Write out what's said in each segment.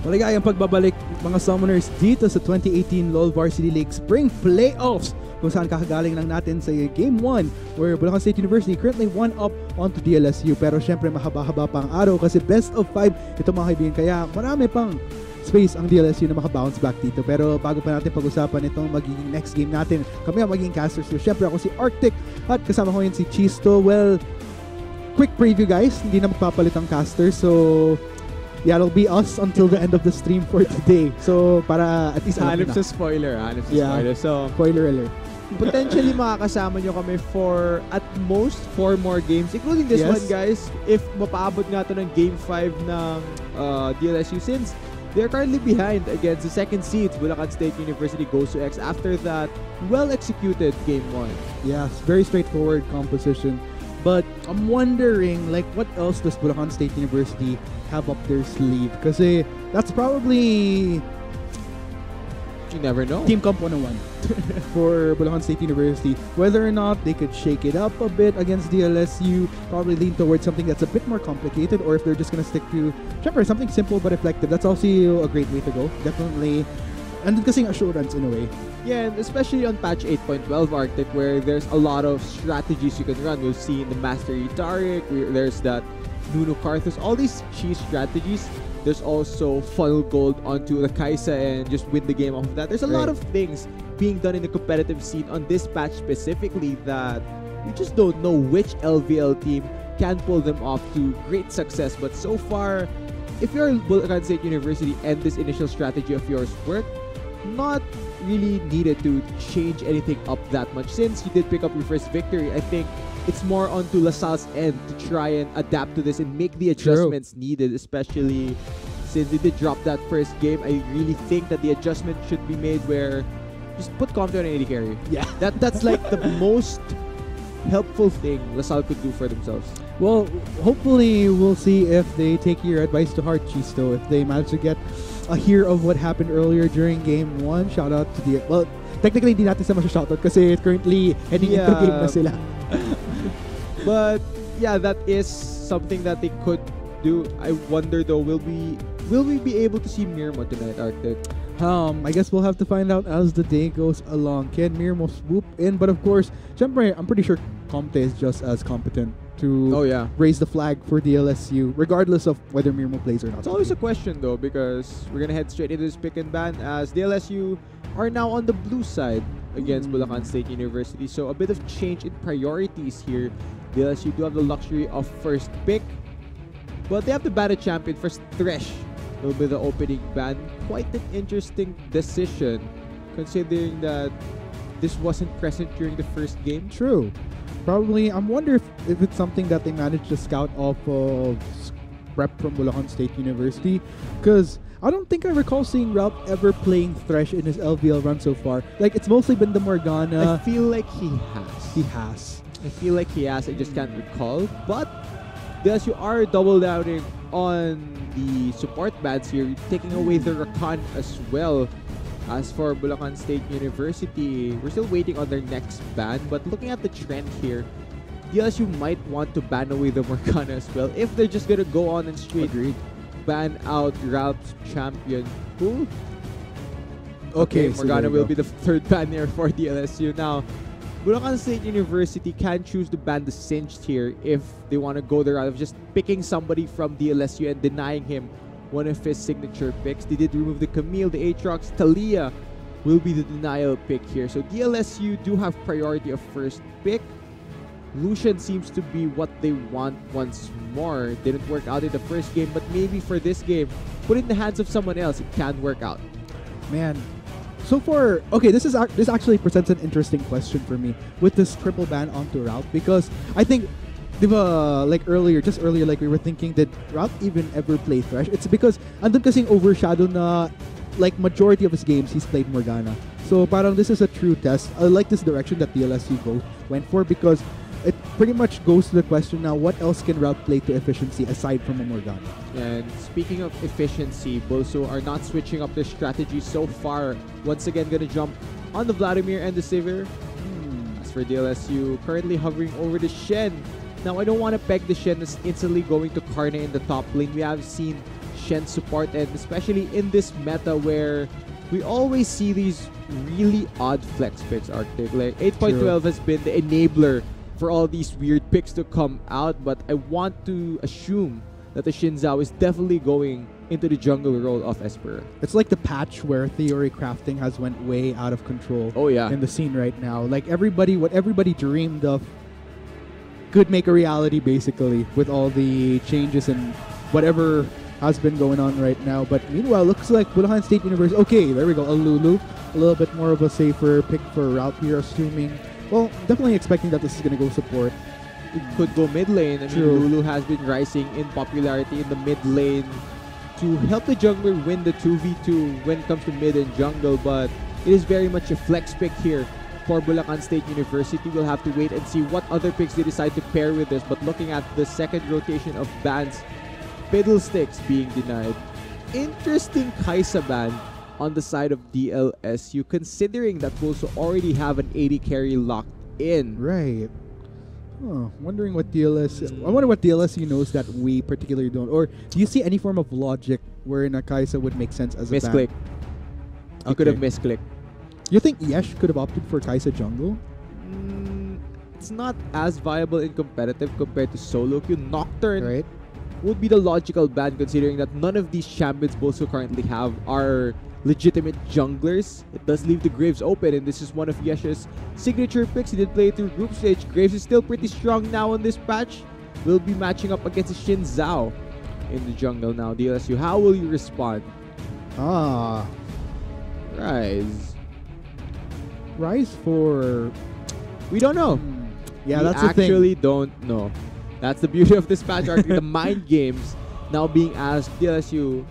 Maligayang pagbabalik mga summoners dito sa 2018 LoL Varsity League Spring Playoffs kung saan kakagaling lang natin sa Game 1 where Bulacan State University currently 1-up onto DLSU, pero syempre mahaba-haba pa ang araw kasi best of 5 ito mga kaibigan, kaya marami pang space ang DLSU na makabounce back dito. Pero bago pa natin pag-usapan itong magiging next game natin, kami ang magiging casters. So syempre ako si Arctic at kasama ko yun si Chisto. Well, quick preview guys, hindi na magpapalit ang caster, so yeah, it'll be us until the end of the stream for today. So, para at least hanip sa spoiler. Spoiler. So, spoiler alert. Potentially makakasama nyo kami for at most 4 more games, including this one, guys. If mapaabot nga to ng Game 5 ng DLSU, since they're currently behind against the second seeds, Bulacan State University BULSU X, after that well-executed Game 1. Yes, very straightforward composition. But I'm wondering, like, what else does Bulacan State University have up their sleeve? Kasi that's probably... You never know. Team Comp 101 for Bulacan State University. Whether or not they could shake it up a bit against DLSU, probably lean towards something that's a bit more complicated, or if they're just going to stick to something simple but effective. That's also a great way to go. Definitely. And kasing assurance in a way. Yeah, and especially on patch 8.12 Arctic, where there's a lot of strategies you can run. We've seen the Mastery Taric, there's that Nuno Karthus, all these cheese strategies. There's also funnel gold onto the Kaisa and just win the game off of that. There's a lot of things being done in the competitive scene on this patch specifically that we just don't know which LVL team can pull them off to great success. But so far, if you're Bulacan State University and this initial strategy of yours worked, not really needed to change anything up that much. Since you did pick up your first victory, I think it's more onto LaSalle's end to try and adapt to this and make the adjustments needed, especially since they did drop that first game. I really think that the adjustment should be made where just put Compton on AD carry. Yeah. That's like the most helpful thing LaSalle could do for themselves. Well, hopefully we'll see if they take your advice to heart, Chisto. If they manage to get a hear of what happened earlier during Game 1. Shout out to the... Well, technically hindi natin sila shoutout kasi currently heading into game na sila. But yeah, that is something that they could do. I wonder though, will we be able to see Mirmo tonight, Arctic? I guess we'll have to find out as the day goes along. Can Mirmo swoop in? But of course, syempre, I'm pretty sure Comte is just as competent to raise the flag for DLSU, regardless of whether Mirmo plays or not. It's always a question though, because we're gonna head straight into this pick and ban as DLSU are now on the blue side against Bulacan State University. So a bit of change in priorities here. DLSU do have the luxury of first pick, but they have to ban a champion. First Thresh will be the opening ban. Quite an interesting decision, considering that this wasn't present during the first game. True. Probably, I wonder if it's something that they managed to scout off of prep from Bulacan State University, because I don't think I recall seeing Ralph ever playing Thresh in his LVL run so far. Like, it's mostly been the Morgana. I feel like he has. He has. I feel like he has. I just can't recall. But DLSU are double downing on the support bans here, taking away the Rakan as well. As for Bulacan State University, we're still waiting on their next ban. But looking at the trend here, DLSU might want to ban away the Morgana as well if they're just gonna go on and straight ban out Ralph's champion. Who? Okay, Morgana will be the third ban here for DLSU. Now, Bulacan State University can choose to ban the Singed here if they want to go the route of just picking somebody from DLSU and denying him one of his signature picks. They did remove the Camille, the Aatrox. Talia will be the denial pick here. So DLSU do have priority of first pick. Lucian seems to be what they want once more. Didn't work out in the first game, but maybe for this game, put it in the hands of someone else, it can work out. Man, so far, okay, this actually presents an interesting question for me with this triple ban onto Ralph, because I think like earlier, like we were thinking, did Ralph even ever play Thresh? It's because andun kasing overshadow na like majority of his games he's played Morgana. So parang this is a true test. I like this direction that DLSU went for, because it pretty much goes to the question now, what else can Ralph play to efficiency aside from a Morgana? And speaking of efficiency, BULSU are not switching up their strategy so far. Once again, gonna jump on the Vladimir and the Sivir. As for DLSU, currently hovering over the Shen. Now, I don't want to peg the Shen as instantly going to Karna in the top lane. We have seen Shen support, and especially in this meta where we always see these really odd flex picks, Arctic. Like 8.12 has been the enabler for all these weird picks to come out, but I want to assume that the Xin Zhao is definitely going into the jungle role of Esper. It's like the patch where theory crafting has went way out of control in the scene right now. Like what everybody dreamed of could make a reality basically with all the changes and whatever has been going on right now. But meanwhile, looks like Bulacan State University. Okay, there we go. A Lulu. A little bit more of a safer pick for route here, assuming. Well, definitely expecting that this is going to go support. It could go mid lane. I mean, Lulu has been rising in popularity in the mid lane to help the jungler win the 2v2 when it comes to mid and jungle, but it is very much a flex pick here for Bulacan State University. We'll have to wait and see what other picks they decide to pair with this, but looking at the second rotation of bans, Fiddlesticks being denied. Interesting Kaisa ban on the side of DLSU, considering that BULSU already have an 80 carry locked in. Right. Huh, wondering what DLSU... I wonder what DLSU knows that we particularly don't. Or do you see any form of logic wherein a Kaisa would make sense as a ban? Misclick. You could have misclicked. You think Yesh could have opted for Kaisa jungle? It's not as viable in competitive compared to solo queue. Nocturne would be the logical ban, considering that none of these champions BULSU currently have are legitimate junglers. It does leave the Graves open, and this is one of Yesh's signature picks. He did play through group stage. Graves is still pretty strong now on this patch. Will be matching up against Xin Zhao in the jungle now. DLSU, how will you respond? Rise for... We don't know. Yeah, that's the thing. We actually don't know. That's the beauty of this patch. The mind games now being asked. DLSU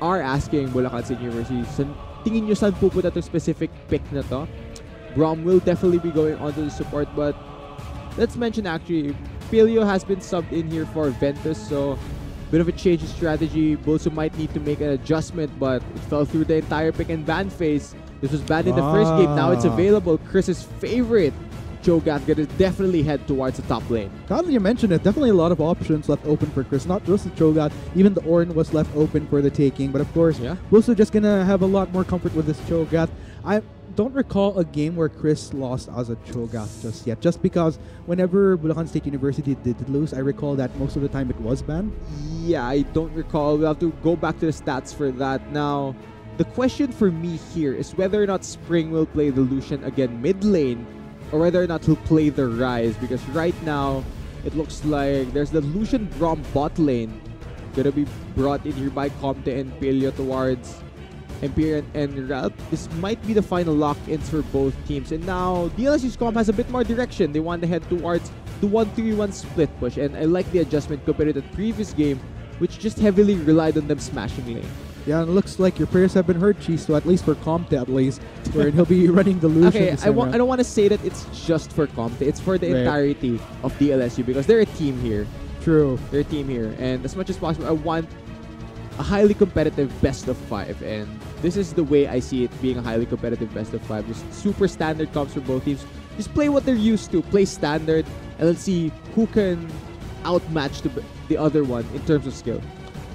are asking Bulacan State University, tingin nyo saan pupunta to specific pick na to? Brom will definitely be going onto the support, but let's mention actually, Pilio has been subbed in here for Ventus, so bit of a change in strategy. BULSU might need to make an adjustment, but it fell through the entire pick and ban phase. This was banned in the first game. Now it's available. Chris's favorite Cho'Gath gonna definitely head towards the top lane. Now that you mentioned it, definitely a lot of options left open for Chris. Not just the Cho'Gath, even the Ornn was left open for the taking. But of course, BULSU just gonna have a lot more comfort with this Cho'Gath. I don't recall a game where Chris lost as a Cho'Gath just yet. Just because whenever Bulacan State University did lose, I recall that most of the time it was banned. Yeah, I don't recall. We'll have to go back to the stats for that. Now, the question for me here is whether or not Spring will play the Lucian again mid lane, or whether or not he'll play the Ryze, because right now it looks like there's the Lucian Brom bot lane gonna be brought in here by Comte and Pilio towards Empyrean and Ralph. This might be the final lock-ins for both teams, and now DLSU's comp has a bit more direction. They want to head towards the 1-3-1 split push, and I like the adjustment compared to the previous game, which just heavily relied on them smashing lane. Yeah, and it looks like your prayers have been heard, Cheese, so at least for Comte at least, where he'll be running the Lucian. Okay, I don't want to say that it's just for Comte. It's for the entirety of DLSU, because they're a team here. True. They're a team here, and as much as possible, I want a highly competitive best of 5, and this is the way I see it being a highly competitive best of 5. Just super standard comps for both teams. Just play what they're used to. Play standard, and let's see who can outmatch the other one in terms of skill.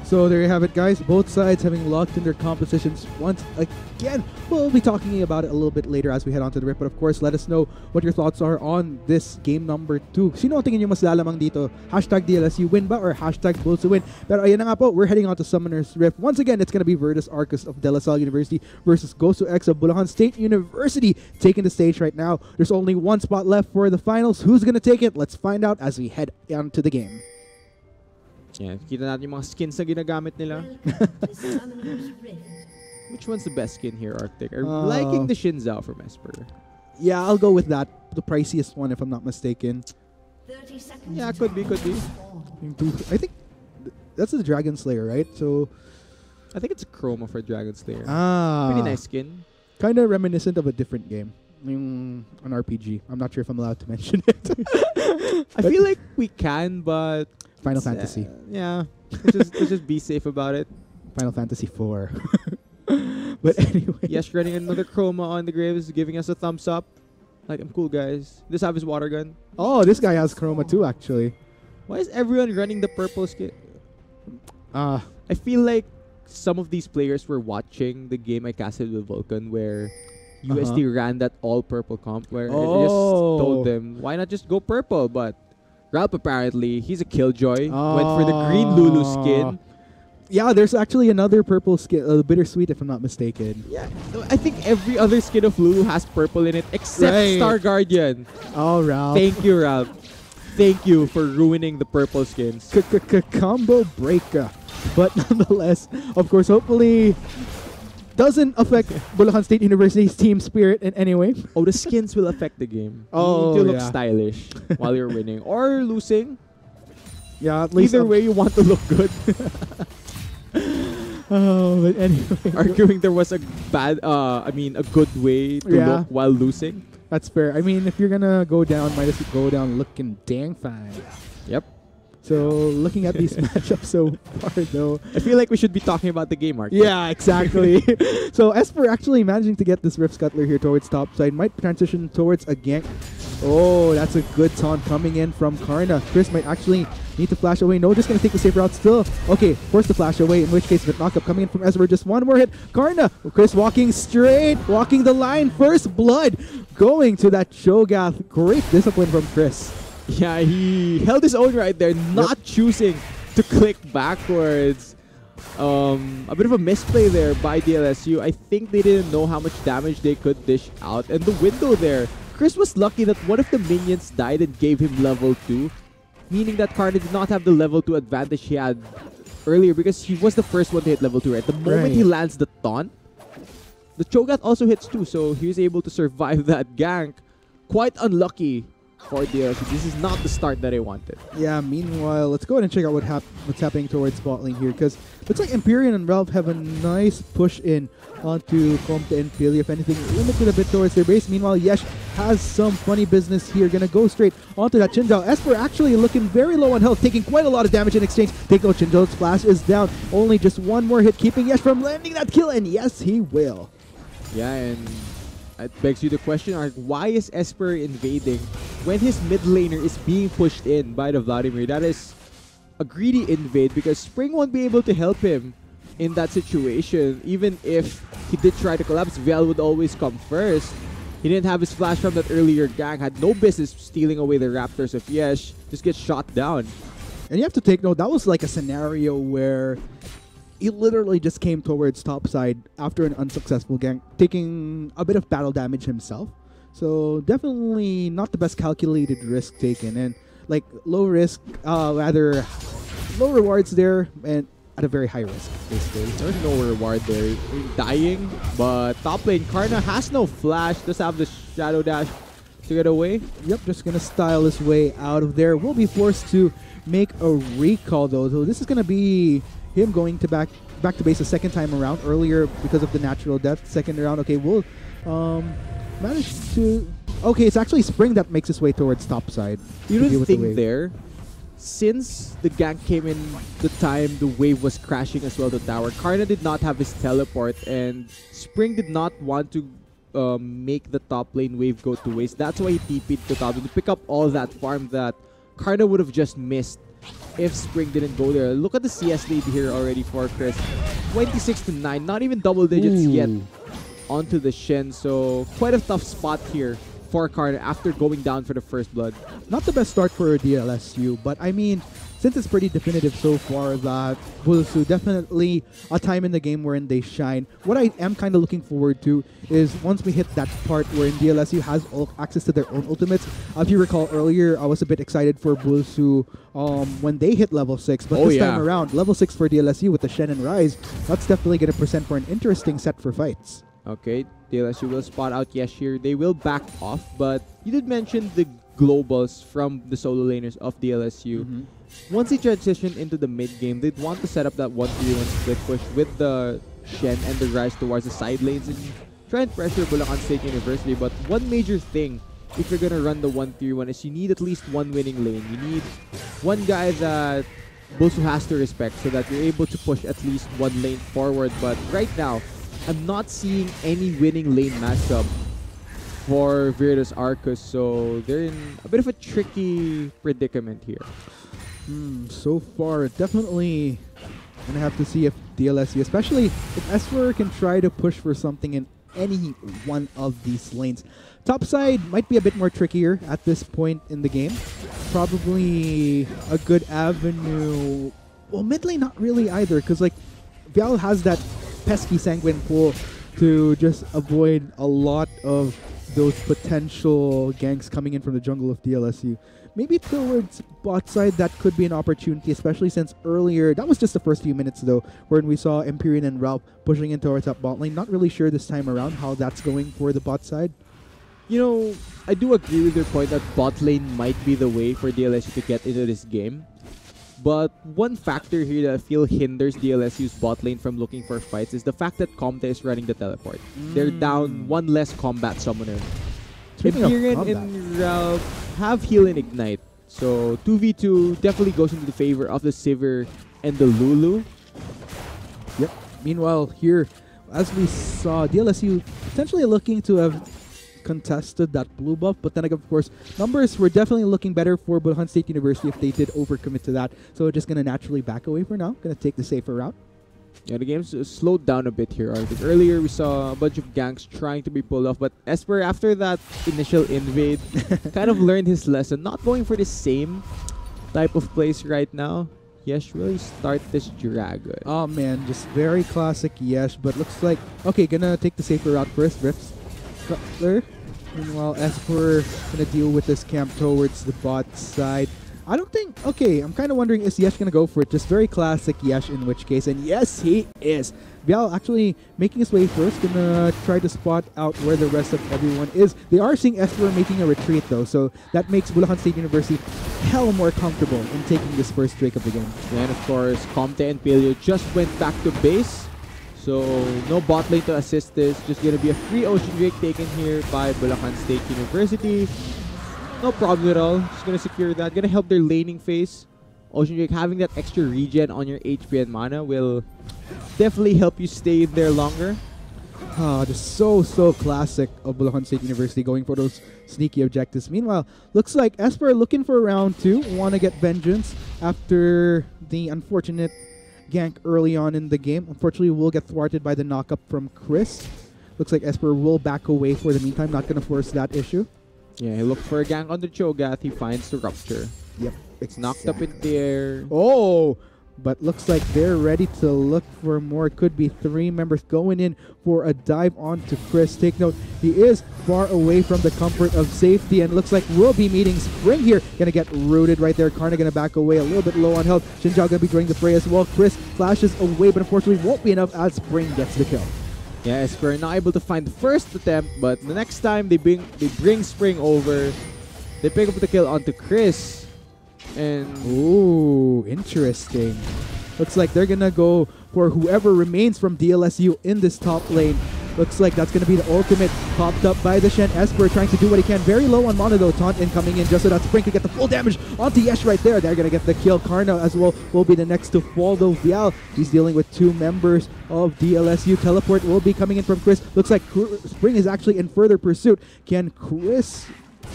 So there you have it, guys. Both sides having locked in their compositions once again. We'll be talking about it a little bit later as we head on to the rip. But of course, let us know what your thoughts are on this game number 2. Sino ang tingin nyo mas lalamang dito? Hashtag DLSU win ba or hashtag BULSU win? Pero ayan na nga po, we're heading on to Summoner's Rift. Once again, it's going to be Virtus Arcus of De La Salle University versus Gosu X of Bulacan State University taking the stage right now. There's only one spot left for the finals. Who's going to take it? Let's find out as we head on to the game. Yeah, kita natin yung mga skins na ginagamit nila. Which one's the best skin here, Arctic? I'm liking the Xin Zhao from Esper. Yeah, I'll go with that. The priciest one, if I'm not mistaken. Yeah, could be. I think that's the Dragon Slayer, right? So I think it's a chroma for Dragon Slayer. Pretty nice skin. Kind of reminiscent of a different game. An RPG. I'm not sure if I'm allowed to mention it. I feel like we can, but Final Fantasy. Yeah. Let's just be safe about it. Final Fantasy 4. But anyway. Yes, running another chroma on the Graves, giving us a thumbs up. Like, I'm cool, guys. This have his water gun. Oh, this guy has chroma too, actually. Why is everyone running the purple skin? I feel like some of these players were watching the game I casted with Vulcan where USD ran that all purple comp where I just told them, why not just go purple? But Ralph apparently, he's a killjoy, went for the green Lulu skin. Yeah, there's actually another purple skin, bittersweet if I'm not mistaken. Yeah, I think every other skin of Lulu has purple in it except Star Guardian. Oh, Ralph. Thank you, Ralph. Thank you for ruining the purple skins. Combo breaker. But nonetheless, of course, hopefully doesn't affect Bulacan State University's team spirit in any way. Oh, the skins will affect the game. Oh, you need to look stylish while you're winning or losing. Yeah, at least either way, you want to look good. Oh, but anyway, arguing there was a good way to look while losing. That's fair. I mean, if you're gonna go down, might as well go down looking dang fine. Yep. So, looking at these matchups so far, though, I feel like we should be talking about the game, Mark. Yeah, exactly. So, Esper actually managing to get this Rift Scuttler here towards top side. Might transition towards a gank. Oh, that's a good taunt coming in from Karna. Chris might actually need to flash away. No, just going to take the safe route still. Okay, forced to flash away, in which case the knockup coming in from Esper. Just one more hit. Karna, Chris walking straight, walking the line. First blood going to that Shogath. Great discipline from Chris. Yeah, he held his own right there, not choosing to click backwards. A bit of a misplay there by DLSU. I think they didn't know how much damage they could dish out. And the window there, Chris was lucky that one of the minions died and gave him level 2. Meaning that Karna did not have the level 2 advantage he had earlier because he was the first one to hit level 2, right? The moment he lands the taunt, the Cho'Gath also hits too. So he was able to survive that gank. Quite unlucky for DLSU. This is not the start that I wanted. Yeah, meanwhile, let's go ahead and check out what's happening towards bot lane here, because looks like Empyrean and Ralph have a nice push in onto Comte and Philly. If anything, limited a bit towards their base. Meanwhile, Yesh has some funny business here. Gonna go straight onto that Chinjao. Esper actually looking very low on health, taking quite a lot of damage in exchange. Take note, Chinjao's flash is down. Only just one more hit, keeping Yesh from landing that kill, and yes, he will. Yeah, and it begs you the question, Ark, why is Esper invading when his mid laner is being pushed in by the Vladimir? That is a greedy invade because Spring won't be able to help him in that situation. Even if he did try to collapse, Vel would always come first. He didn't have his flash from that earlier gang, had no business stealing away the Raptors of Yesh, just gets shot down. And you have to take note, that was like a scenario where he literally just came towards top side after an unsuccessful gank, taking a bit of battle damage himself. So definitely not the best calculated risk taken, and like low risk, rather low rewards there, and at a very high risk, basically. There's no reward there. Dying, but top lane, Karna has no flash, does have the Shadow Dash to get away. Yep, just gonna style his way out of there. Will be forced to make a recall though. So this is gonna be him going to back to base a second time around. Earlier because of the natural death, second round. Okay, we'll manage to. Okay, it's actually Spring that makes his way towards top side. You don't think there, since the gank came in the time the wave was crashing as well the tower, Karna did not have his teleport and Spring did not want to make the top lane wave go to waste. That's why he TP'd to top lane to pick up all that farm that Karna would have just missed if Spring didn't go there. Look at the CS lead here already for Chris. 26-9, not even double digits yet onto the Shen. So quite a tough spot here for Karna after going down for the first blood. Not the best start for DLSU, but I mean, since it's pretty definitive so far that BULSU definitely a time in the game wherein they shine. What I am kind of looking forward to is once we hit that part wherein DLSU has access to their own ultimates. If you recall earlier, I was a bit excited for BULSU when they hit level 6, but this time around, level 6 for DLSU with the Shen and Rise, that's definitely going to present for an interesting set for fights. Okay, DLSU will spot out Yesh here. They will back off, but you did mention the globals from the solo laners of DLSU. Once they transition into the mid game, they'd want to set up that 1-3-1 split push with the Shen and the Rise towards the side lanes and try and pressure Bulacan State University. But one major thing, if you're gonna run the 1-3-1, is you need at least one winning lane. You need one guy that BULSU has to respect so that you're able to push at least one lane forward. But right now, I'm not seeing any winning lane matchup for Virtus Arcus, so they're in a bit of a tricky predicament here. So far, definitely Gonna have to see if DLSU, especially if Esper can try to push for something in any one of these lanes. Top side might be a bit more trickier at this point in the game. Probably a good avenue. Well, mid lane not really either, because like Vial has that pesky Sanguine pull to just avoid a lot of those potential ganks coming in from the jungle of DLSU. Maybe towards bot side, that could be an opportunity, especially since earlier, that was just the first few minutes though, when we saw Empyrean and Ralph pushing in towards that bot lane. Not really sure this time around how that's going for the bot side. You know, I do agree with your point that bot lane might be the way for DLSU to get into this game. But one factor here that I feel hinders DLSU's bot lane from looking for fights is the fact that Comte is running the teleport. They're down one less combat summoner. Empyrean and Ralph have heal and ignite. So 2v2 definitely goes into the favor of the Sivir and the Lulu. Yep. Meanwhile, here, as we saw, DLSU potentially looking to have contested that blue buff, but then of course numbers were definitely looking better for Bulacan State University if they did overcommit to that, so just gonna naturally back away for now, gonna take the safer route. Yeah, the game's slowed down a bit here, Arctic. Earlier we saw a bunch of ganks trying to be pulled off, but Esper after that initial invade kind of learned his lesson, not going for the same type of plays right now. Yesh really start this dragon. Oh man, just very classic Yesh, but looks like okay, gonna take the safer route first, Rifts. Butler. Meanwhile, Esper gonna deal with this camp towards the bot side. I don't think... Okay, I'm kind of wondering, is Yesh gonna go for it? Just very classic Yesh in which case. And yes, he is. Vial actually making his way first. Gonna try to spot out where the rest of everyone is. They are seeing Esper making a retreat though. So that makes Bulacan State University hell more comfortable in taking this first Drake of the game. Yeah, and of course, Comte and Pelio just went back to base. So no bot lane to assist this. Just gonna be a free Ocean Drake taken here by Bulacan State University. No problem at all. Just gonna secure that. Gonna help their laning phase. Ocean Drake having that extra regen on your HP and mana will definitely help you stay in there longer. Just so classic of Bulacan State University going for those sneaky objectives. Meanwhile, looks like Esper looking for round 2. Want to get vengeance after the unfortunate gank early on in the game. Unfortunately, will get thwarted by the knockup from Chris. Looks like Esper will back away for the meantime. Not going to force that issue. Yeah, he looked for a gank on the Cho'Gath. He finds the Rupture. Yep. It's knocked up in the air. Oh! But looks like they're ready to look for more. Could be 3 members going in for a dive onto Chris. Take note, he is far away from the comfort of safety and looks like we'll be meeting Spring here. Gonna get rooted right there. Karna gonna back away a little bit low on health. Xinjiao gonna be joining the fray as well. Chris flashes away, but unfortunately won't be enough as Spring gets the kill. Yeah, Esper not able to find the first attempt, but the next time they bring Spring over, they pick up the kill onto Chris. And ooh, interesting. Looks like they're gonna go for whoever remains from DLSU in this top lane. Looks like that's gonna be the ultimate popped up by the Shen. Esper trying to do what he can. Very low on mana though. Taunt incoming in just so that Spring can get the full damage onto Yesh right there. They're gonna get the kill. Karna as well will be the next to fall though. Vial, he's dealing with 2 members of DLSU. Teleport will be coming in from Chris. Looks like Spring is actually in further pursuit. Can Chris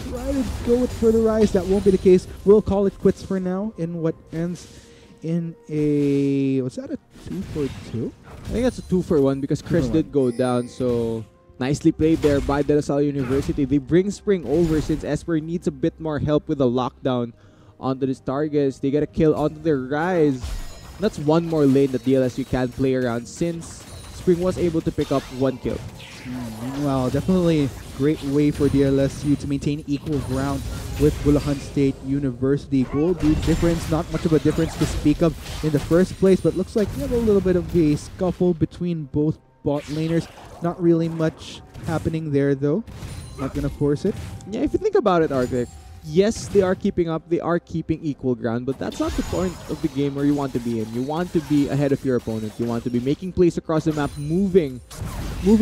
try to go with further rise? That won't be the case. We'll call it quits for now in what ends in a... Was that a 2-for-2? I think that's a 2-for-1 because Chris did go down. So nicely played there by De La Salle University. They bring Spring over since Esper needs a bit more help with the lockdown onto this targets. They get a kill onto their Rise. That's one more lane that DLSU can play around since Spring was able to pick up 1 kill. Well, definitely great way for DLSU to maintain equal ground with Bulacan State University. Goal difference, not much of a difference to speak of in the first place, but looks like we have a little bit of a scuffle between both bot laners. Not really much happening there though. Not gonna force it. Yeah, if you think about it, Arctic, yes, they are keeping up, they are keeping equal ground, but that's not the point of the game where you want to be in. You want to be ahead of your opponent. You want to be making plays across the map, moving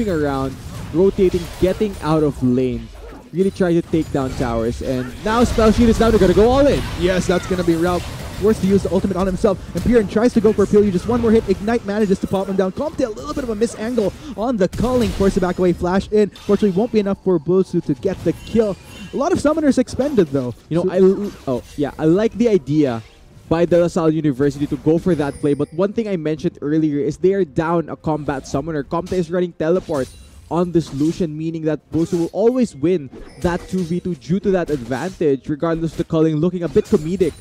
around, rotating, getting out of lane. Really try to take down towers. And now Spell Shield is down. They're going to go all in. Yes, that's going to be Ralph. Forced to use the ultimate on himself. Empyrean tries to go for Pilyu. Just one more hit. Ignite manages to pop him down. Comte, a little bit of a miss angle on the culling. Forced to back away. Flash in. Fortunately, won't be enough for BULSU to get the kill. A lot of summoners expended, though. You know, I like the idea by De La Salle University to go for that play. But one thing I mentioned earlier is they are down a combat summoner. Comte is running teleport on this Lucian, meaning that BULSU will always win that 2v2 due to that advantage, regardless of the culling looking a bit comedic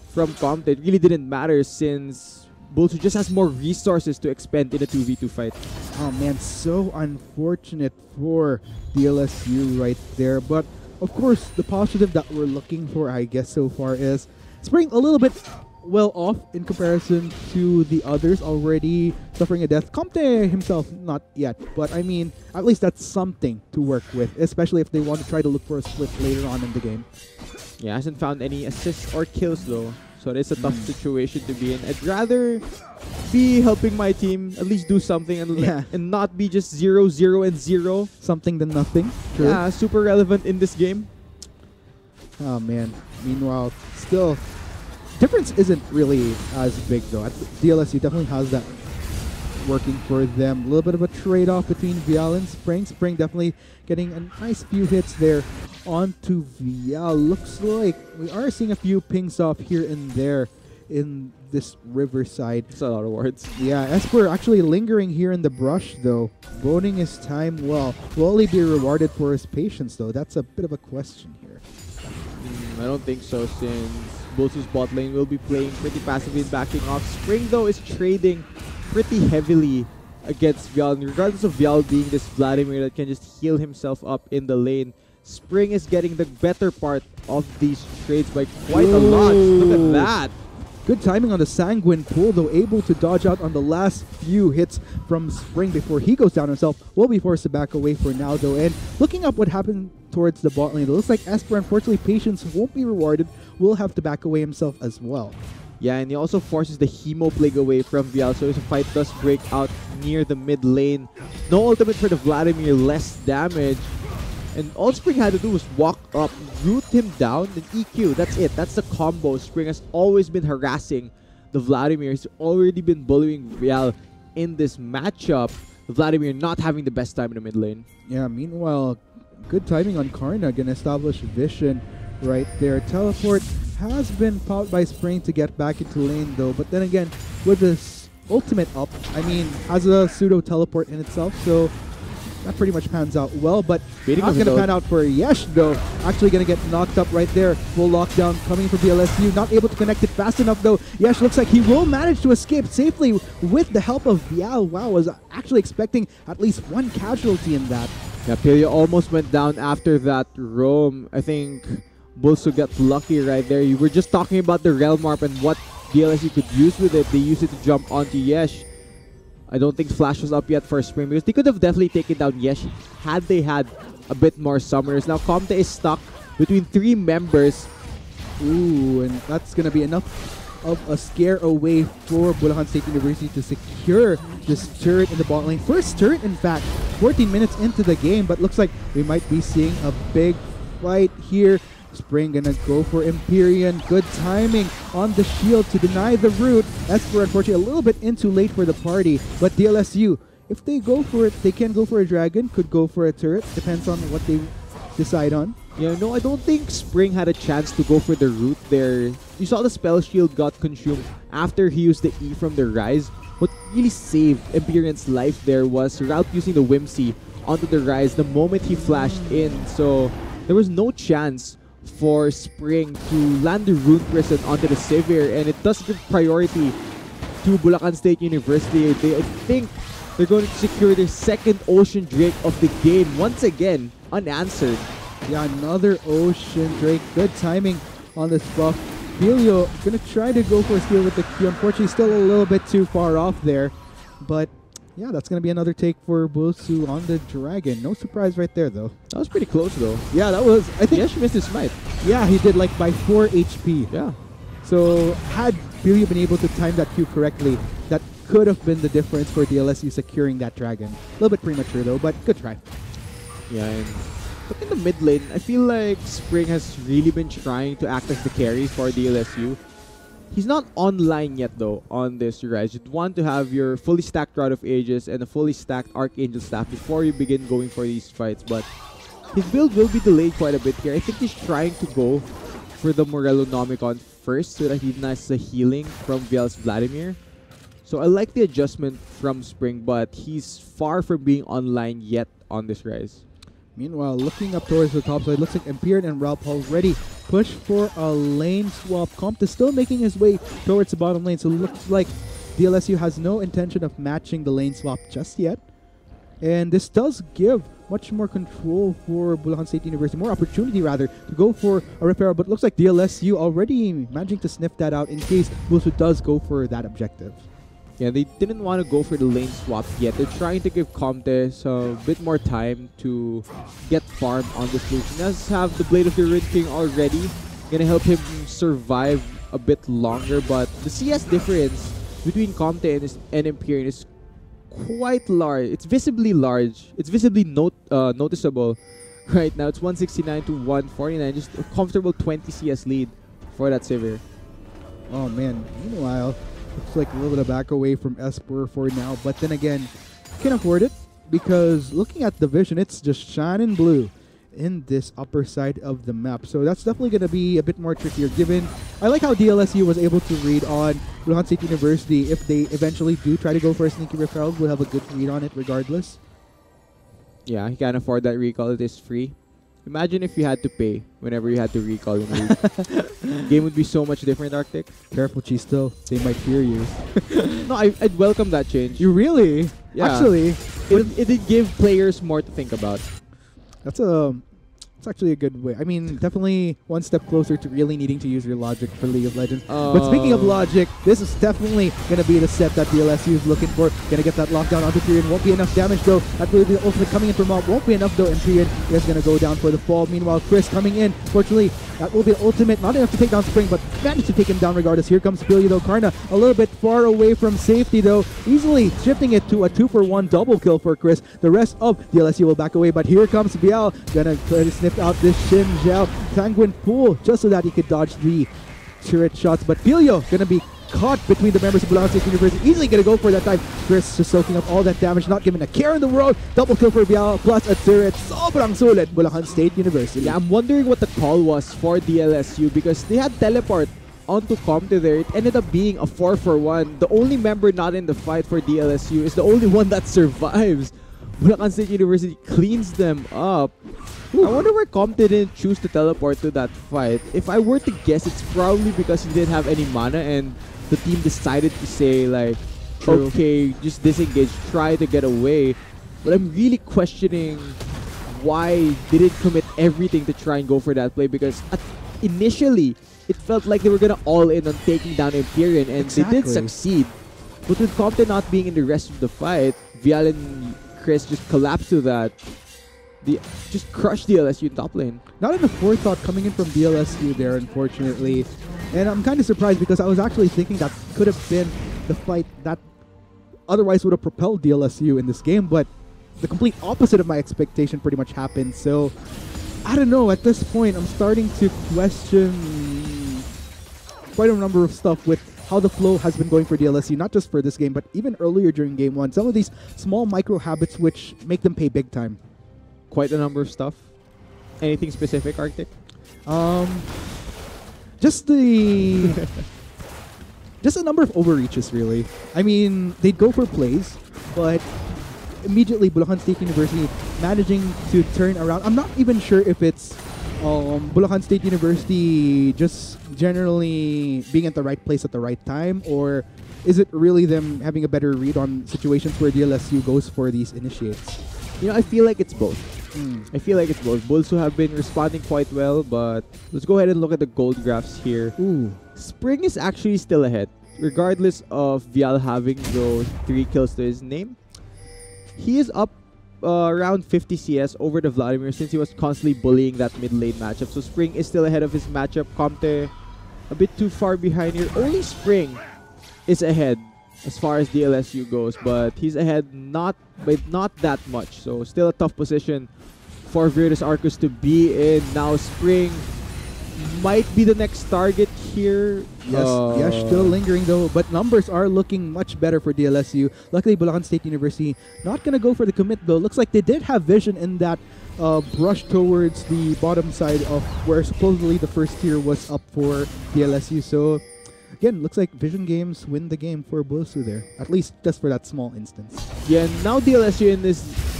from Comte. It really didn't matter since BULSU just has more resources to expend in a 2v2 fight. Oh man, so unfortunate for DLSU right there. But of course, the positive that we're looking for, I guess, so far is Spring a little bit well off in comparison to the others already suffering a death. Comte himself, not yet. But I mean, at least that's something to work with, especially if they want to try to look for a split later on in the game. Yeah, hasn't found any assists or kills though. So it's a tough situation to be in. I'd rather be helping my team at least do something and not be just 0-0 and 0. Something than nothing. True. Yeah, super relevant in this game. Oh man. Meanwhile, still, difference isn't really as big though. DLSU definitely has that working for them. A little bit of a trade-off between Vial and Spring. Spring definitely getting a nice few hits there onto Vial. Looks like we are seeing a few pings off here and there in this Riverside. That's a lot of words. Yeah, Esper actually lingering here in the brush though. Voting his time well. Will he be rewarded for his patience though? That's a bit of a question here. I don't think so, since BULSU's bot lane will be playing pretty passively and backing off. Spring though is trading pretty heavily against Vial, and regardless of Vial being this Vladimir that can just heal himself up in the lane, Spring is getting the better part of these trades by quite a lot. Look at that. Good timing on the Sanguine pull, though, able to dodge out on the last few hits from Spring before he goes down himself. Will be forced to back away for now, though. And looking up what happened towards the bot lane, it looks like Esper, unfortunately, patience won't be rewarded. Will have to back away himself as well. Yeah, and he also forces the Hemo Plague away from Vial, so his fight does break out near the mid lane. No ultimate for the Vladimir, less damage. And all Spring had to do was walk up, root him down, and EQ. That's it. That's the combo. Spring has always been harassing the Vladimir. He's already been bullying Vial in this matchup. The Vladimir not having the best time in the mid lane. Yeah, meanwhile, good timing on Karna. Gonna establish vision right there. Teleport has been popped by Spring to get back into lane though. But then again, with this ultimate up, I mean, has a pseudo teleport in itself. So that pretty much pans out well, but not going to pan out for Yesh, though. Actually going to get knocked up right there. Full lockdown coming from DLSU. Not able to connect it fast enough, though. Yesh looks like he will manage to escape safely with the help of Vial. Wow, was actually expecting at least one casualty in that. Yeah, Pilio almost went down after that roam. I think BULSU got lucky right there. You were just talking about the Realm Warp and what DLSU could use with it. They used it to jump onto Yesh. I don't think Flash was up yet for Spring because they could have definitely taken down Yesh had they had a bit more summoners. Now Comte is stuck between 3 members. Ooh, and that's going to be enough of a scare away for Bulacan State University to secure this turret in the bot lane. First turret, in fact, 14 minutes into the game, but looks like we might be seeing a big fight here. Spring gonna go for Empyrean. Good timing on the shield to deny the root. Esper, unfortunately, a little bit in too late for the party. But DLSU, if they go for it, they can go for a dragon, could go for a turret. Depends on what they decide on. Yeah, no, I don't think Spring had a chance to go for the root there. You saw the spell shield got consumed after he used the E from the Rise. What really saved Empyrean's life there was route using the Whimsy onto the Rise the moment he flashed in. So there was no chance for Spring to land the Rune Prison onto the Sivir, and it does give priority to Bulacan State University. I think they're going to secure their second Ocean Drake of the game, once again, unanswered. Yeah, another Ocean Drake. Good timing on this buff. Filio gonna try to go for a steal with the Q. Unfortunately, still a little bit too far off there. But yeah, that's going to be another take for BULSU on the Dragon. No surprise right there, though. That was pretty close, though. Yeah, that was... I think Yesh missed his smite. Yeah, he did like by 4 HP. Yeah. So had Billy been able to time that Q correctly, that could have been the difference for DLSU securing that Dragon. A little bit premature, though, but good try. Yeah, and look in the mid lane. I feel like Spring has really been trying to act as the carry for DLSU. He's not online yet though on this Rise. You'd want to have your fully stacked Rod of Ages and a fully stacked Archangel Staff before you begin going for these fights, but his build will be delayed quite a bit here. I think he's trying to go for the Morello Nomicon first so that he denies the healing from Vial's Vladimir. So I like the adjustment from Spring, but he's far from being online yet on this rise. Meanwhile, looking up towards the top side, looks like Empyrean and Ralph already push for a lane swap. Compt is still making his way towards the bottom lane, so it looks like DLSU has no intention of matching the lane swap just yet. And this does give much more control for Bulacan State University, more opportunity rather, to go for a repair, but looks like DLSU already managing to sniff that out in case BULSU does go for that objective. Yeah, they didn't want to go for the lane swap yet. They're trying to give Comte a bit more time to get farm on the solution. He does have the Blade of the Red King already, gonna help him survive a bit longer, but the CS difference between Comte and Empyrean is quite large. It's visibly large. It's visibly noticeable right now. It's 169 to 149, just a comfortable 20 CS lead for that Sivir. Oh man, meanwhile, looks like a little bit of back away from Esper for now, but then again, can afford it because looking at the vision, it's just shining blue in this upper side of the map. So that's definitely going to be a bit more trickier given, I like how DLSU was able to read on Bulacan State University. If they eventually do try to go for a sneaky referral, we'll have a good read on it regardless. Yeah, he can't afford that recall. It is free. Imagine if you had to pay whenever you had to recall in League. Game would be so much different, Arctic. Careful, Chisto. They might fear you. No, I'd welcome that change. You really? Yeah. Actually, it did give players more to think about. That's actually a good way. I mean, definitely one step closer to really needing to use your logic for League of Legends. But speaking of logic, this is definitely going to be the set that DLSU is looking for. Going to get that lockdown onto Empyrean. Won't be enough damage though. That will be the ultimate coming in from Mob. Won't be enough though. Empyrean is going to go down for the fall. Meanwhile, Chris coming in. Fortunately, that will be the ultimate. Not enough to take down Spring, but managed to take him down regardless. Here comes Pilio though. Karna a little bit far away from safety though. Easily shifting it to a 2-for-1 double kill for Chris. The rest of DLSU will back away, but here comes Bial. Gonna try to sniff out this Shin Zhao Sanguine Pool just so that he could dodge the turret shots. But Pilio gonna be caught between the members of Bulacan State University. Easily gonna go for that time. Chris just soaking up all that damage, not giving a care in the world. Double kill for Bial plus a turret. Sobrang sulit, Bulacan State University. Yeah, I'm wondering what the call was for DLSU because they had teleport onto Comte there. It ended up being a 4-for-1. The only member not in the fight for DLSU is the only one that survives. Bulacan State University cleans them up. I wonder where Comte didn't choose to teleport to that fight. If I were to guess, it's probably because he didn't have any mana and the team decided to say like, okay, just disengage, try to get away. But I'm really questioning why they didn't commit everything to try and go for that play because initially it felt like they were gonna all in on taking down Empyrean and they did succeed. But with Comte not being in the rest of the fight, Vial and Chris just collapsed to that. They just crushed DLSU top lane. Not enough forethought coming in from DLSU there, unfortunately. And I'm kind of surprised because I was actually thinking that could have been the fight that otherwise would have propelled DLSU in this game, but the complete opposite of my expectation pretty much happened. So, I don't know, at this point, I'm starting to question quite a number of stuff with how the flow has been going for DLSU, not just for this game, but even earlier during Game 1. Some of these small micro habits which make them pay big time. Quite a number of stuff. Anything specific, Arctic? Just the... just a number of overreaches, really. I mean, they'd go for plays, but immediately Bulacan State University managing to turn around. I'm not even sure if it's Bulacan State University just generally being at the right place at the right time, or is it really them having a better read on situations where DLSU goes for these initiates? You know, I feel like it's both. I feel like it's both. BULSU have been responding quite well, but let's go ahead and look at the gold graphs here. Ooh. Spring is actually still ahead, regardless of Vial having those 3 kills to his name. He is up around 50 CS over the Vladimir since he was constantly bullying that mid lane matchup. So Spring is still ahead of his matchup. Comte a bit too far behind here. Only Spring is ahead as far as DLSU goes, but he's ahead not that much. So still a tough position for Virtus Arcus to be in. Now Spring might be the next target here. Yes, still lingering though, but numbers are looking much better for DLSU. Luckily, Bulacan State University not gonna go for the commit though. Looks like they did have vision in that brush towards the bottom side of where supposedly the first tier was up for DLSU. So again, looks like Vision Games win the game for BULSU there, at least just for that small instance. Yeah, now DLSU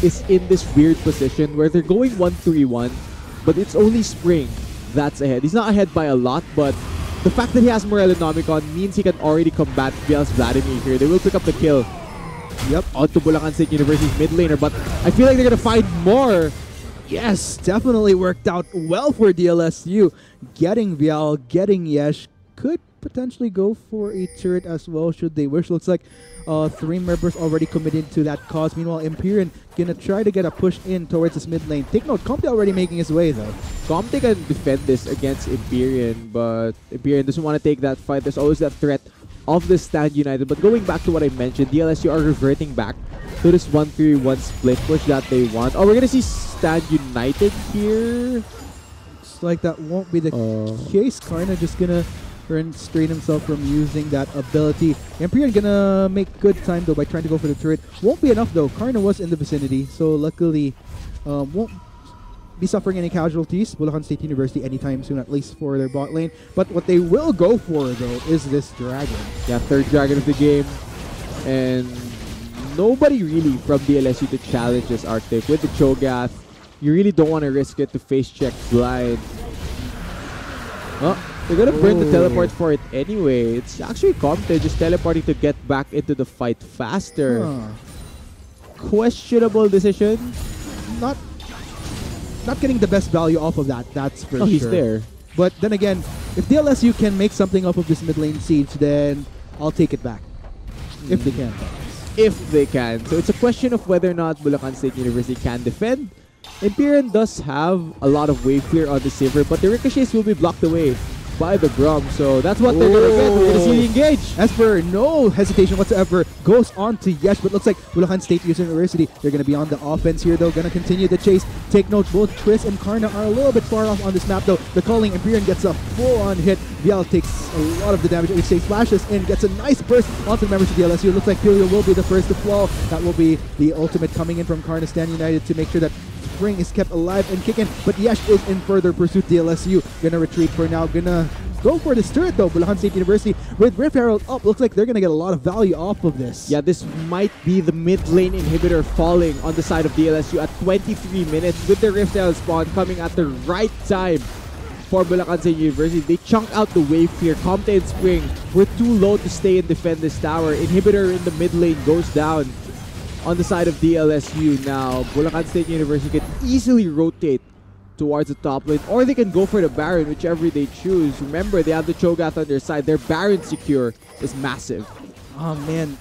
is in this weird position where they're going 1-3-1, but it's only Spring that's ahead. He's not ahead by a lot, but the fact that he has Morellonomicon means he can already combat Biel's Vladimir here. They will pick up the kill. Yep. Onto Bulacan State University's mid laner, but I feel like they're gonna find more. Yes, definitely worked out well for DLSU. Getting Vial, getting Yesh, could potentially go for a turret as well should they wish. Looks like 3 members already committed to that cause. Meanwhile, Empyrean gonna try to get a push in towards his mid lane. Take note, Comte already making his way though. Comte can defend this against Empyrean, but Empyrean doesn't want to take that fight. There's always that threat of the Stand United. But going back to what I mentioned, DLSU are reverting back to this 1-3-1 split push that they want. Oh, we're gonna see Stand United here. Looks like that won't be the case. Karna just gonna restrain himself from using that ability. Empyrean gonna make good time though by trying to go for the turret. Won't be enough though. Karna was in the vicinity, so luckily won't be suffering any casualties. Bulacan State University anytime soon, at least for their bot lane. But what they will go for though is this dragon. Yeah, third dragon of the game, and nobody really from DLSU to challenge this Arctic with the Cho'Gath. You really don't want to risk it to face check blind. Oh, they're gonna burn the teleport for it anyway. It's actually Comte just teleporting to get back into the fight faster. Questionable decision. Not getting the best value off of that, that's for sure. He's there. But then again, if DLSU can make something off of this mid lane siege, then I'll take it back. If they can. If they can. So it's a question of whether or not Bulacan State University can defend. Empyrean does have a lot of wave clear on the Saver, but the ricochets will be blocked away by the Grom. So that's what they're going to get. We're going to see the engage. Esper, no hesitation whatsoever, goes on to Yesh, but looks like Bulacan State University, they're going to be on the offense here though, going to continue the chase. Take note, both Twist and Karna are a little bit far off on this map though. The calling, Empyrean gets a full-on hit. Vial takes a lot of the damage. He flashes in, gets a nice burst onto the members of DLSU. It looks like Filio will be the first to fall. That will be the ultimate coming in from Karna Stand United to make sure that Spring is kept alive and kicking, but Yesh is in further pursuit. DLSU gonna retreat for now, gonna go for this turret though. Bulacan State University with Rift Herald up, looks like they're gonna get a lot of value off of this. Yeah, this might be the mid lane inhibitor falling on the side of DLSU at 23 minutes with the Rift Herald spawn coming at the right time for Bulacan State University. They chunk out the wave clear. Comte and Spring were too low to stay and defend this tower. Inhibitor in the mid lane goes down on the side of DLSU now. Bulacan State University can easily rotate towards the top lane, or they can go for the Baron, whichever they choose. Remember, they have the Cho'Gath on their side. Their Baron secure is massive. Oh man,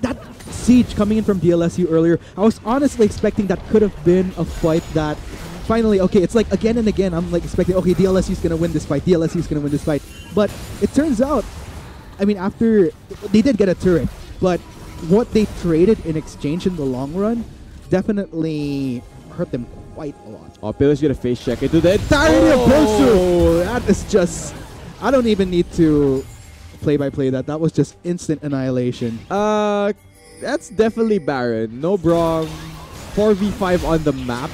that siege coming in from DLSU earlier, I was honestly expecting that could have been a fight that finally, okay, it's like again and again, I'm like expecting, okay, DLSU is going to win this fight, DLSU is going to win this fight. But it turns out, I mean, after, they did get a turret, but what they traded in exchange in the long run definitely hurt them quite a lot. Oh, Pillar's gonna face check into the entirety of BULSU. That is just, I don't even need to play-by-play that. That was just instant annihilation. That's definitely Baron. No Brom. 4v5 on the map.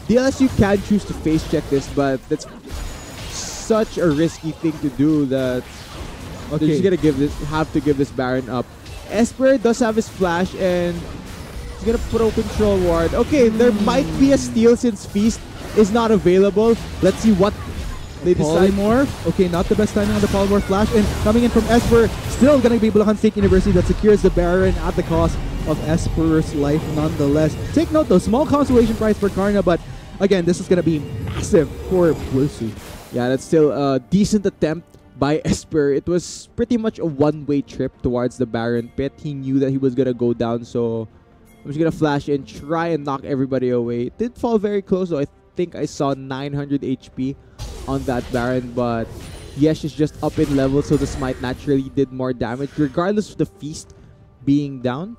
DLSU can choose to face check this, but that's such a risky thing to do that they're just gonna have to give this Baron up. Esper does have his flash and he's gonna put a control ward. Okay, there might be a steal since Feast is not available. Let's see what they decide. Polymorph. Okay, not the best timing on the Polymorph flash. And coming in from Esper, still gonna be Bulacan State University that secures the Baron at the cost of Esper's life nonetheless. Take note though, small consolation prize for Karna, but again, this is gonna be massive for BULSU. Yeah, that's still a decent attempt by Esper. It was pretty much a one-way trip towards the Baron pit. He knew that he was gonna go down, so I'm just gonna flash and try and knock everybody away. It did fall very close though. I think I saw 900 HP on that Baron, but Yesh is just up in level, so the smite naturally did more damage. Regardless of the Feast being down,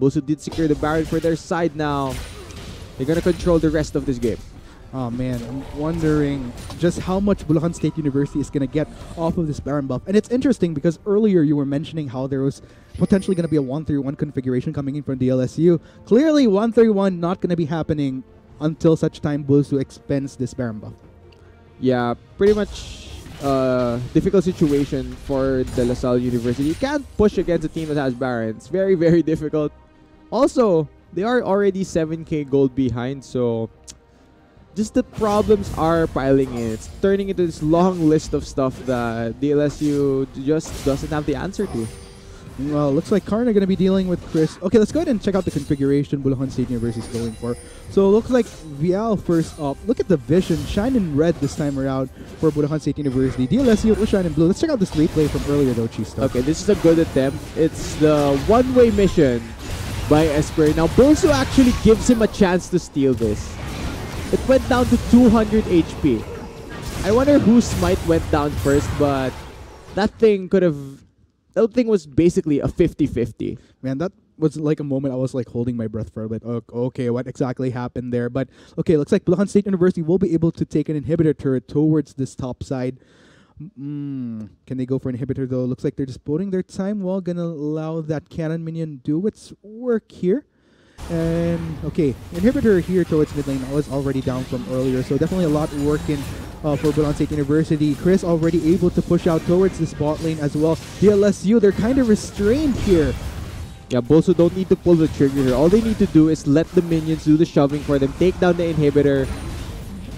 BULSU did secure the Baron for their side now. They're gonna control the rest of this game. Oh man, I'm wondering just how much Bulacan State University is going to get off of this Baron buff. And it's interesting because earlier you were mentioning how there was potentially going to be a 1-3-1 configuration coming in from DLSU. Clearly 1-3-1 not going to be happening until such time BULSU expends this Baron buff. Yeah, pretty much difficult situation for De La Salle University. You can't push against a team that has Baron. It's very, very difficult. Also, they are already 7k gold behind, so just the problems are piling in. It's turning into this long list of stuff that DLSU just doesn't have the answer to. Well, looks like Karna going to be dealing with Chris. Okay, let's go ahead and check out the configuration Bulacan State University is going for. So, looks like Vial first up. Look at the vision. Shine in red this time around for Bulacan State University. DLSU will shine in blue. Let's check out this replay from earlier, though, Chisto. Okay, this is a good attempt. It's the one-way mission by Esper. Now, BULSU actually gives him a chance to steal this. It went down to 200 HP. I wonder whose smite went down first, but that thing could have... That thing was basically a 50-50. Man, that was like a moment I was like holding my breath for a bit. Okay, what exactly happened there? But okay, looks like Bulacan State University will be able to take an inhibitor turret towards this top side. Can they go for an inhibitor though? Looks like they're just putting their time. Well, gonna allow that cannon minion do its work here. And okay, inhibitor here towards mid lane. I was already down from earlier, so definitely a lot working for Bulacan State University. Chris already able to push out towards this bot lane as well. DLSU, they're kind of restrained here. Yeah, BULSU don't need to pull the trigger here. All they need to do is let the minions do the shoving for them, take down the inhibitor,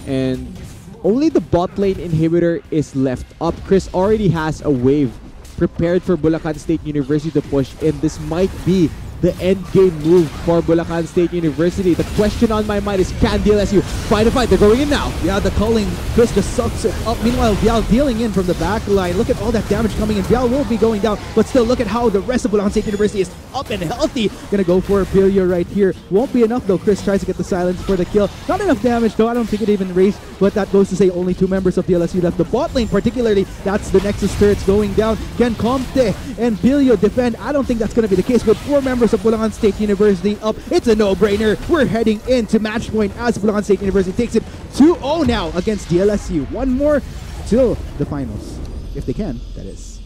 and only the bot lane inhibitor is left up. Chris already has a wave prepared for Bulacan State University to push, and this might be the end game move for Bulacan State University. The question on my mind is, can DLSU find a fight? They're going in now. Yeah, the culling, Chris just sucks it up. Meanwhile, Vial dealing in from the back line. Look at all that damage coming in. Vial will be going down, but still look at how the rest of Bulacan State University is up and healthy. Gonna go for a Pilio right here. Won't be enough though. Chris tries to get the silence for the kill. Not enough damage though. I don't think it even raised, but that goes to say only 2 members of DLSU left. The bot lane particularly, that's the Nexus turrets going down. Can Comte and Pilio defend? I don't think that's gonna be the case with 4 members of Bulacan State University up. It's a no-brainer. We're heading into match point as Bulacan State University takes it 2-0 now against DLSU. One more till the finals. If they can, that is.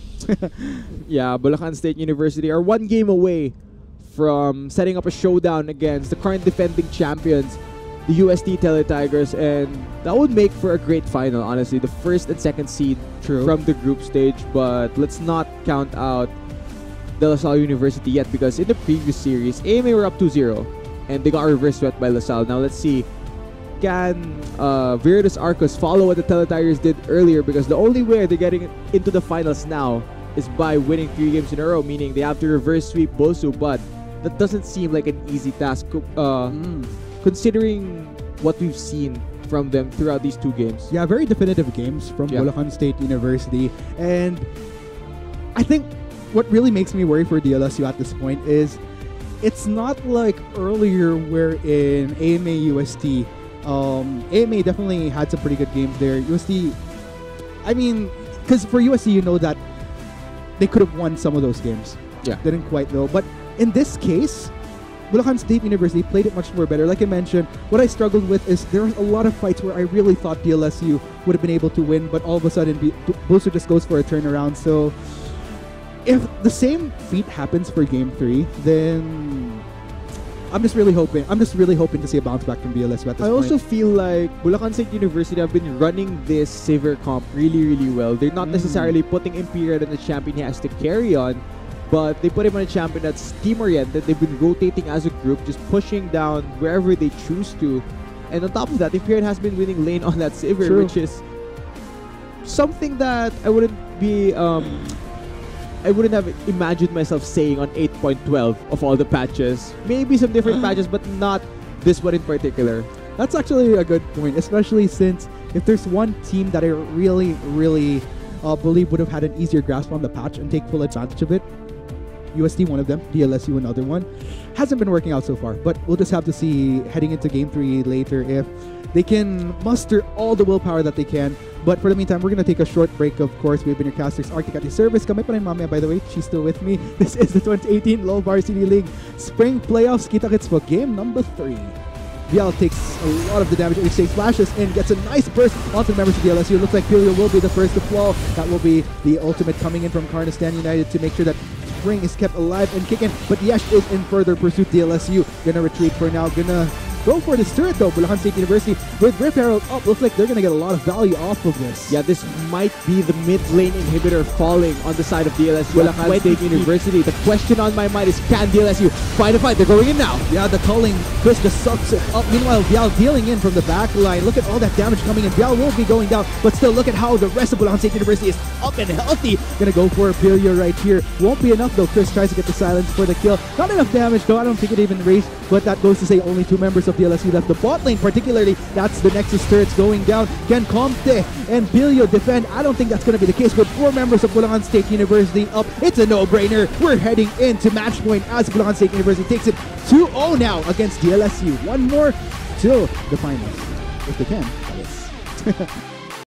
Yeah, Bulacan State University are 1 game away from setting up a showdown against the current defending champions, the UST Teletigers, and that would make for a great final, honestly. The first and second seed from the group stage, but let's not count out De La Salle University yet, because in the previous series, AMA were up 2-0 and they got reverse swept by La Salle. Now let's see, can Viritus Arcos follow what the Teletigers did earlier, because the only way they're getting into the finals now is by winning 3 games in a row, meaning they have to reverse sweep BULSU, but that doesn't seem like an easy task considering what we've seen from them throughout these 2 games. Yeah, very definitive games from Bulacan State University, and I think what really makes me worry for DLSU at this point is it's not like earlier where in AMA UST. AMA definitely had some pretty good games there. UST, I mean, because for UST, you know that they could have won some of those games. Yeah. Didn't quite though. But in this case, Bulacan State University played it much more better. Like I mentioned, what I struggled with is there was a lot of fights where I really thought DLSU would have been able to win, but all of a sudden, BULSU just goes for a turnaround. So if the same feat happens for Game 3, then I'm just really hoping to see a bounce back from BLSU at this point. I also feel like Bulacan State University have been running this Saver comp really, really well. They're not necessarily putting Imperial on the champion he has to carry on, but they put him on a champion that's team-oriented. They've been rotating as a group, just pushing down wherever they choose to. And on top of that, Imperial has been winning lane on that Saver, which is something that I wouldn't have imagined myself saying on 8.12 of all the patches. Maybe some different patches, but not this one in particular. That's actually a good point, especially since if there's one team that I really, really believe would have had an easier grasp on the patch and take full advantage of it, UST one of them, DLSU another one. Hasn't been working out so far, but we'll just have to see heading into Game 3 later if they can muster all the willpower that they can. But for the meantime, we're going to take a short break, of course. We've been your casters, Arctic at your service. Kami pa rin mamaya, by the way. She's still with me. This is the 2018 LOL Varsity League Spring Playoffs. Kita-kits for game number 3. Bial takes a lot of the damage. H6 splashes and gets a nice burst onto the members of DLSU. Looks like Pilio will be the first to fall. That will be the ultimate coming in from Karnastan United to make sure that Spring is kept alive and kicking. But Yesh is in further pursuit. DLSU gonna retreat for now. Gonna go for this turret though. Bulacan State University with Rift Herald up. Looks like they're gonna get a lot of value off of this. Yeah, this might be the mid lane inhibitor falling on the side of DLSU. Bulacan State University. The question on my mind is, can DLSU find a fight? They're going in now. Yeah, the culling. Chris just sucks it up. Meanwhile, Bial dealing in from the back line. Look at all that damage coming in. Bial will be going down, but still look at how the rest of Bulacan State University is up and healthy. Gonna go for Pilio right here. Won't be enough though. Chris tries to get the silence for the kill. Not enough damage though. I don't think it even raised, but that goes to say only 2 members of DLSU left. The bot lane particularly, that's the Nexus turrets going down. Can Comte and Pilio defend? I don't think that's going to be the case, but 4 members of Bulacan State University up. It's a no-brainer. We're heading into match point as Bulacan State University takes it 2-0 now against DLSU. One more till the finals, if they can. Yes.